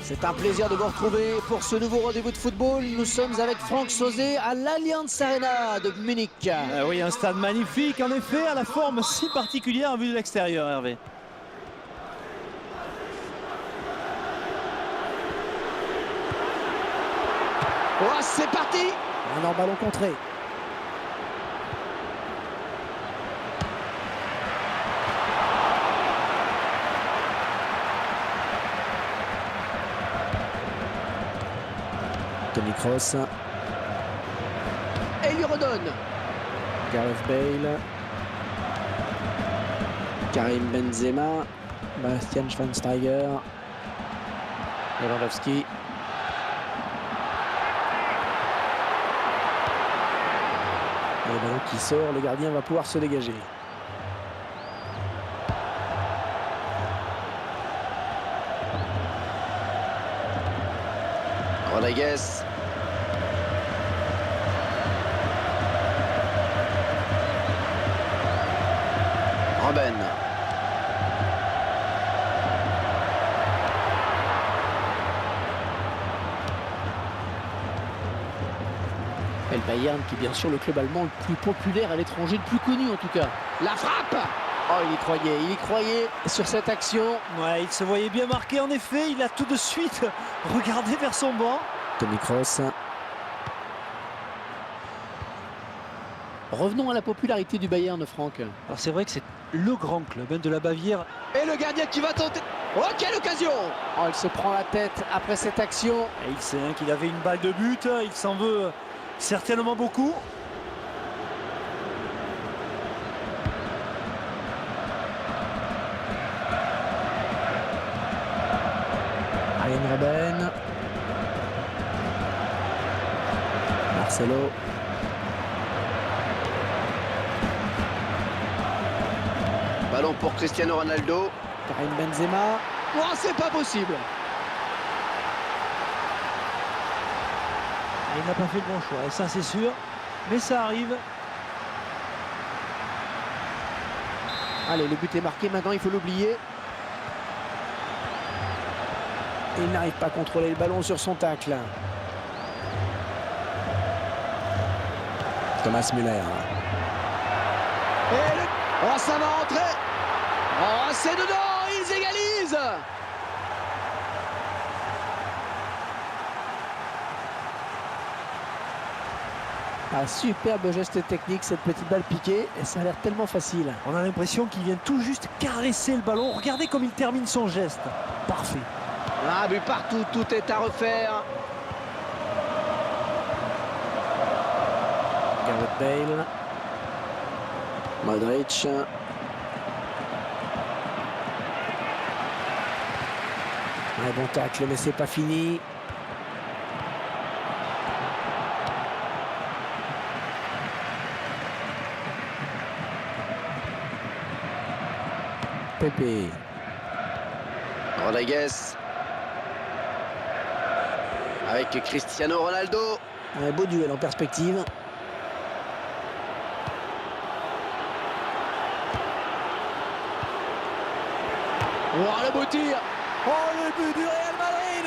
C'est un plaisir de vous retrouver pour ce nouveau rendez-vous de football. Nous sommes avec Franck Sauzet à l'Allianz Arena de Munich. Oui, un stade magnifique, en effet, à la forme si particulière vue de l'extérieur, Hervé. Oh, c'est parti! Un ballon contré. Toni Kroos. Et il lui redonne. Gareth Bale. Karim Benzema. Bastian Schweinsteiger. Lewandowski. Et le ballon qui sort, le gardien va pouvoir se dégager. Rodriguez. Robben. Et le Bayern qui est bien sûr le club allemand le plus populaire à l'étranger, le plus connu en tout cas. La frappe! Oh, il y croyait sur cette action. Ouais, il se voyait bien marqué, en effet, il a tout de suite regardé vers son banc. Toni Kroos. Revenons à la popularité du Bayern, Franck. Alors c'est vrai que c'est le grand club de la Bavière. Et le gardien qui va tenter... Oh, quelle occasion! Oh, il se prend la tête après cette action. Et il sait qu'il avait une balle de but, il s'en veut certainement beaucoup. Arjen Robben. Marcelo. Ballon pour Cristiano Ronaldo. Karim Benzema. Oh, c'est pas possible. Il n'a pas fait le bon choix, et ça c'est sûr, mais ça arrive. Allez, le but est marqué, maintenant il faut l'oublier. Il n'arrive pas à contrôler le ballon sur son tacle. Thomas Müller. Et le... Oh, ça va rentrer. Oh, c'est dedans, ils égalisent. Un superbe geste technique, cette petite balle piquée, et ça a l'air tellement facile. On a l'impression qu'il vient tout juste caresser le ballon. Regardez comme il termine son geste. Parfait. Un but partout, tout est à refaire. Gareth Bale. Modric. Un bon tacle, mais c'est pas fini. Pepe. Rodriguez. Avec Cristiano Ronaldo. Un beau duel en perspective. Oh, le beau tir. Oh, le but du Real Madrid.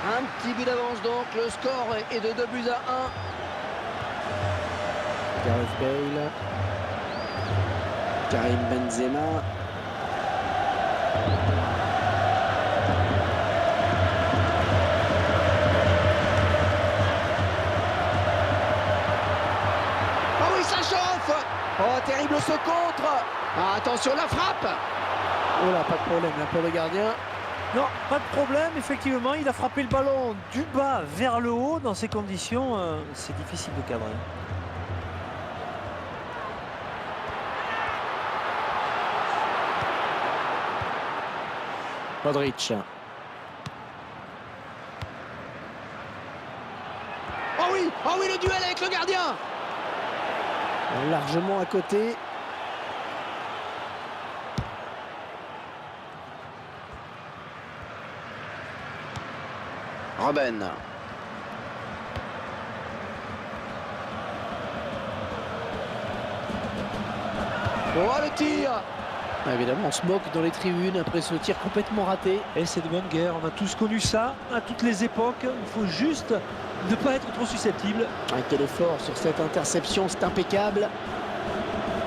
Un petit but d'avance donc, le score est de 2 buts à 1. Gareth Bale. Karim Benzema. Oh oui, ça chauffe. Oh, terrible ce contre. Ah, attention, la frappe. Oh là, pas de problème là pour le gardien. Non, pas de problème, effectivement, il a frappé le ballon du bas vers le haut. Dans ces conditions, c'est difficile de cadrer. Modric. Oh oui, le duel avec le gardien. Largement à côté. Robben. Oh, le tir! Évidemment, on se moque dans les tribunes après ce tir complètement raté. Et c'est de bonne guerre, on a tous connu ça, à toutes les époques. Il faut juste ne pas être trop susceptible. Quel effort sur cette interception, c'est impeccable.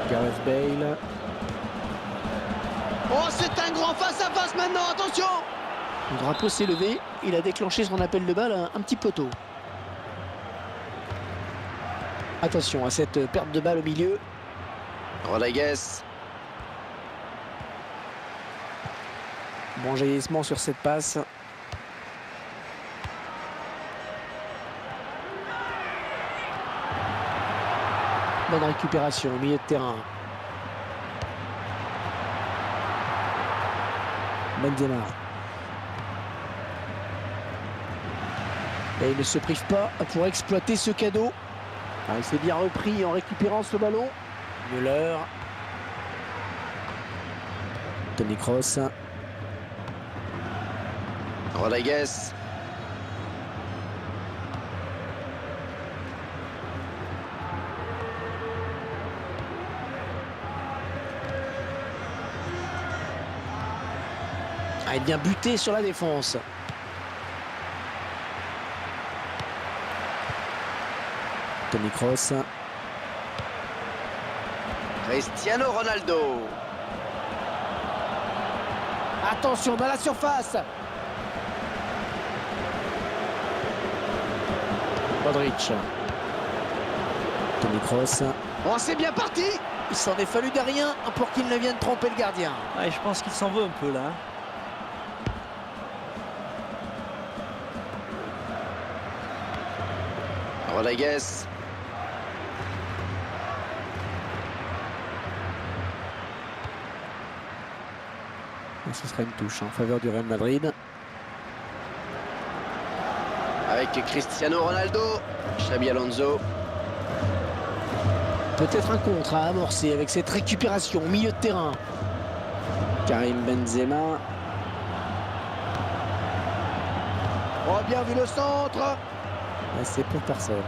Gareth Bale. Oh, c'est un grand face-à-face maintenant, attention! Le drapeau s'est levé, il a déclenché son appel de balle un petit peu tôt. Attention à cette perte de balle au milieu. Rodriguez. Bon jaillissement sur cette passe. Bonne récupération au milieu de terrain. Benzema. Et il ne se prive pas pour exploiter ce cadeau. Il s'est bien repris en récupérant ce ballon. Müller. Toni Kroos. Rodriguez. Il vient buter sur la défense. Toni Kroos. Cristiano Ronaldo. Attention dans la surface. Modric. Toni Kroos. Oh, c'est bien parti. Il s'en est fallu de rien pour qu'il ne vienne tromper le gardien. Ouais, je pense qu'il s'en veut un peu là. Rodriguez. Et ce sera une touche en faveur du Real Madrid. Avec Cristiano Ronaldo, Xabi Alonso. Peut-être un contre à amorcer avec cette récupération au milieu de terrain. Karim Benzema. Oh, bien vu le centre. C'est pour personne.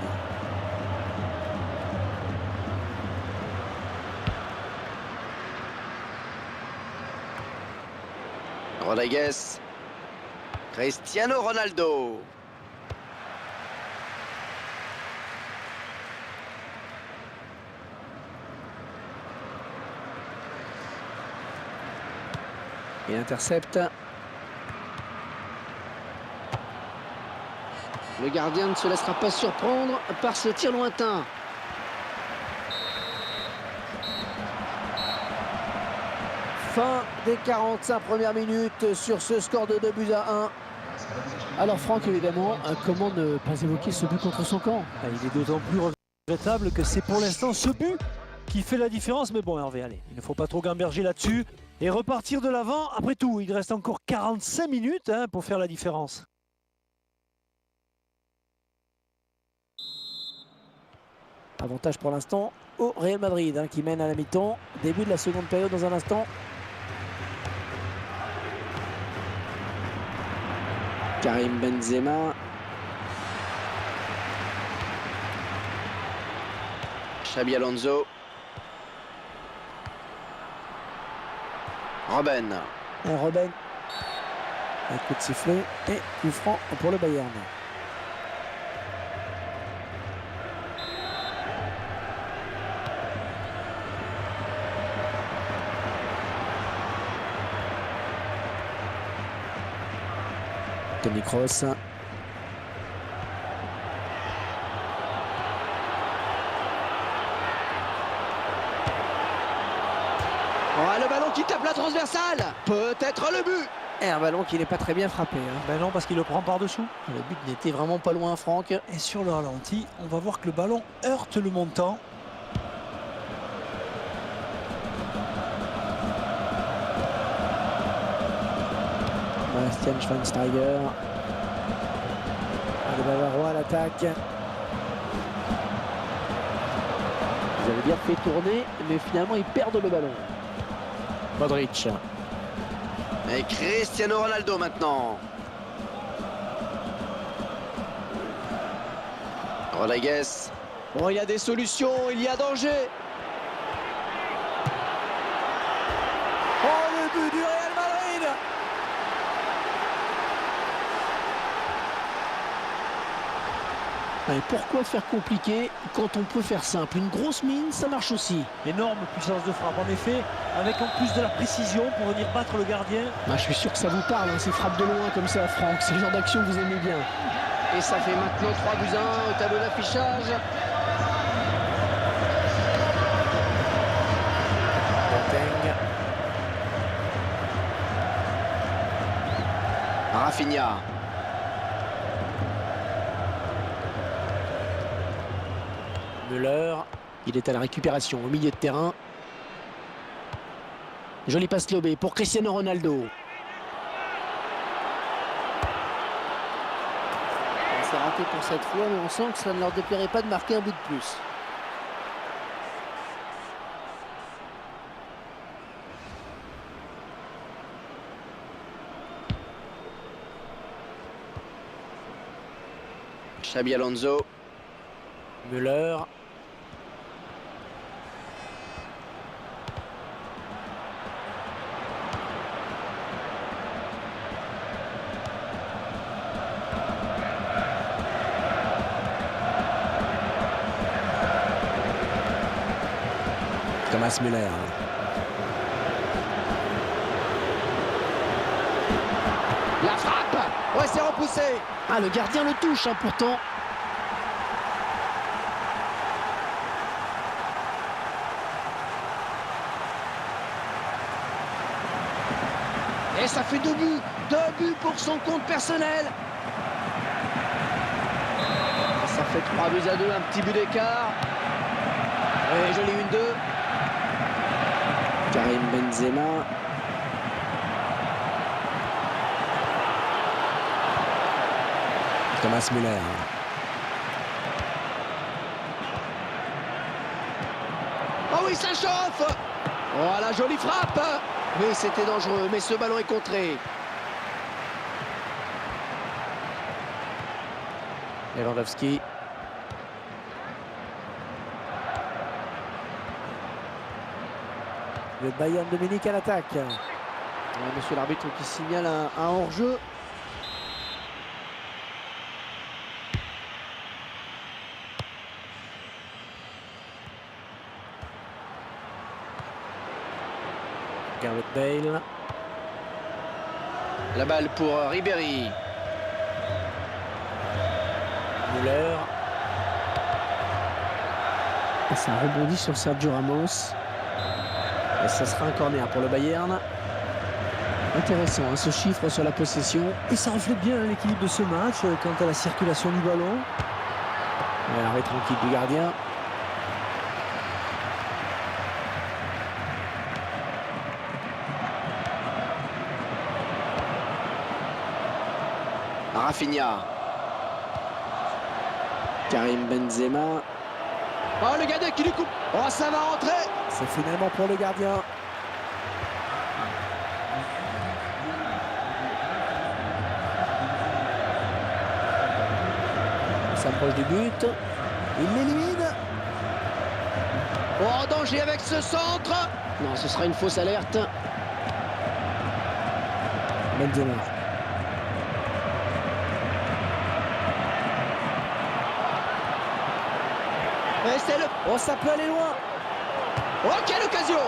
Rodriguez. Cristiano Ronaldo. Il intercepte. Le gardien ne se laissera pas surprendre par ce tir lointain. Fin des 45 premières minutes sur ce score de 2-1. Alors Franck, évidemment, comment ne pas évoquer ce but contre son camp? Il est d'autant plus regrettable que c'est pour l'instant ce but qui fait la différence. Mais bon Hervé, allez, il ne faut pas trop gamberger là-dessus et repartir de l'avant. Après tout, il reste encore 45 minutes pour faire la différence. Avantage pour l'instant au Real Madrid qui mène à la mi-temps. Début de la seconde période dans un instant. Karim Benzema. Xabi Alonso. Robben. Robben. Un coup de sifflet et coup franc pour le Bayern. Toni Kroos. Le ballon qui tape la transversale. Peut-être le but. Et un ballon qui n'est pas très bien frappé. Ben non, parce qu'il le prend par-dessous. Le but n'était vraiment pas loin, Franck. Et sur le ralenti, on va voir que le ballon heurte le montant. Bastian Schweinsteiger. Le Bavarois à l'attaque. Ils avaient bien fait tourner, mais finalement ils perdent le ballon. Modric. Et Cristiano Ronaldo maintenant. Rodriguez. Oh, il y a des solutions, il y a danger. Et pourquoi faire compliqué quand on peut faire simple? Une grosse mine, ça marche aussi. Énorme puissance de frappe, en effet, avec en plus de la précision pour venir battre le gardien. Je suis sûr que ça vous parle, hein, ces frappes de loin comme ça, Franck. C'est le genre d'action que vous aimez bien. Et ça fait maintenant 3-1 au tableau d'affichage. Rafinha. Müller, il est à la récupération au milieu de terrain. Jolie passe lobée pour Cristiano Ronaldo. C'est raté pour cette fois, mais on sent que ça ne leur déplairait pas de marquer un but de plus. Xabi Alonso. Müller. Thomas Müller. La frappe. Ouais, c'est repoussé. Le gardien le touche, pourtant. Et ça fait 2 buts. 2 buts pour son compte personnel. Et ça fait 3-2, un petit but d'écart. Et joli 1-2. Karim Benzema. Thomas Müller. Oh oui, ça chauffe. Oh, la jolie frappe. Oui, c'était dangereux, mais ce ballon est contré. Lewandowski. Le Bayern de Munich à l'attaque. Monsieur l'arbitre qui signale un hors-jeu. Gareth Bale. La balle pour Ribéry. Müller. Et ça rebondit sur Sergio Ramos. Et ça sera un corner pour le Bayern. Intéressant ce chiffre sur la possession. Et ça reflète bien l'équilibre de ce match quant à la circulation du ballon. Arrêt tranquille du gardien. Rafinha. Karim Benzema. Oh, le gardien qui lui coupe. Oh, ça va rentrer. C'est finalement pour le gardien. Il s'approche du but. Il l'élimine. Oh, danger avec ce centre. Non, ce sera une fausse alerte. Benzema. Et c'est le... Oh, ça peut aller loin. Oh, quelle occasion.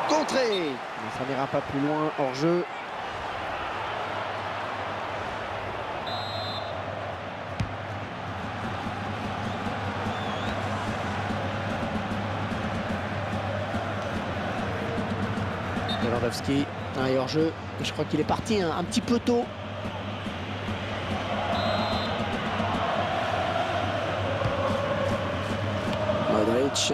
Contré. Mais ça n'ira pas plus loin, hors jeu. Lewandowski, et hors jeu. Je crois qu'il est parti un petit peu tôt. Modric.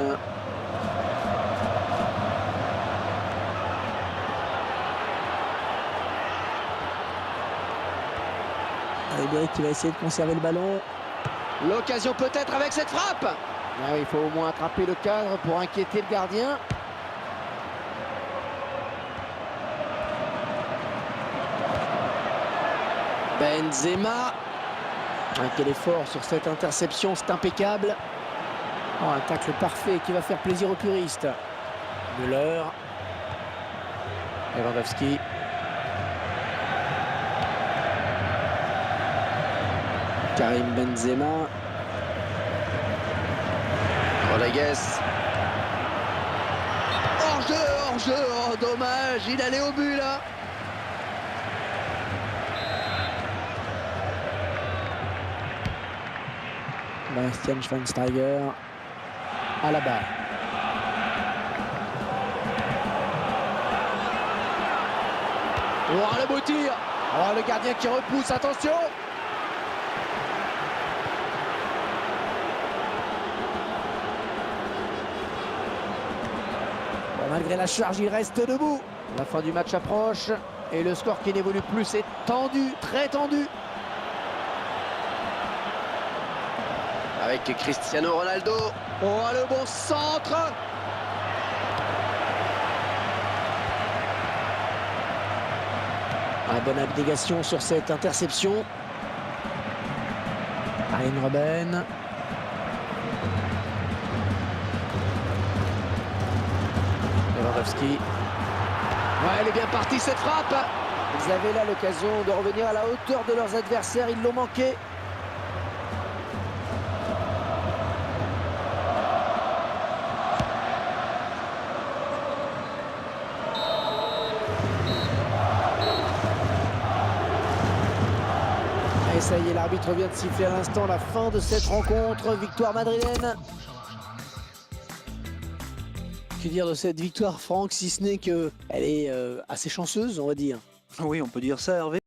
Ribéry qui va essayer de conserver le ballon. L'occasion peut-être avec cette frappe. Il faut au moins attraper le cadre pour inquiéter le gardien. Benzema. Quel effort sur cette interception, c'est impeccable. Un tacle parfait qui va faire plaisir aux puristes. Müller. Lewandowski. Karim Benzema. Rodriguez. Hors-jeu, oh dommage, il allait au but là. Bastian Schweinsteiger à la barre. Oh, le beau tir. Oh, le gardien qui repousse, attention. Bon, malgré la charge, il reste debout. La fin du match approche et le score qui n'évolue plus est tendu, très tendu. Avec Cristiano Ronaldo. Oh, le bon centre. Ah, bonne abnégation sur cette interception. Arjen Robben. Lewandowski. Ouais, elle est bien partie cette frappe. Ils avaient là l'occasion de revenir à la hauteur de leurs adversaires. Ils l'ont manqué. Et ça y est, l'arbitre vient de siffler à l'instant la fin de cette rencontre. Victoire madrilène. Que dire de cette victoire, Franck, si ce n'est qu'elle est assez chanceuse, on va dire. Oui, on peut dire ça, Hervé.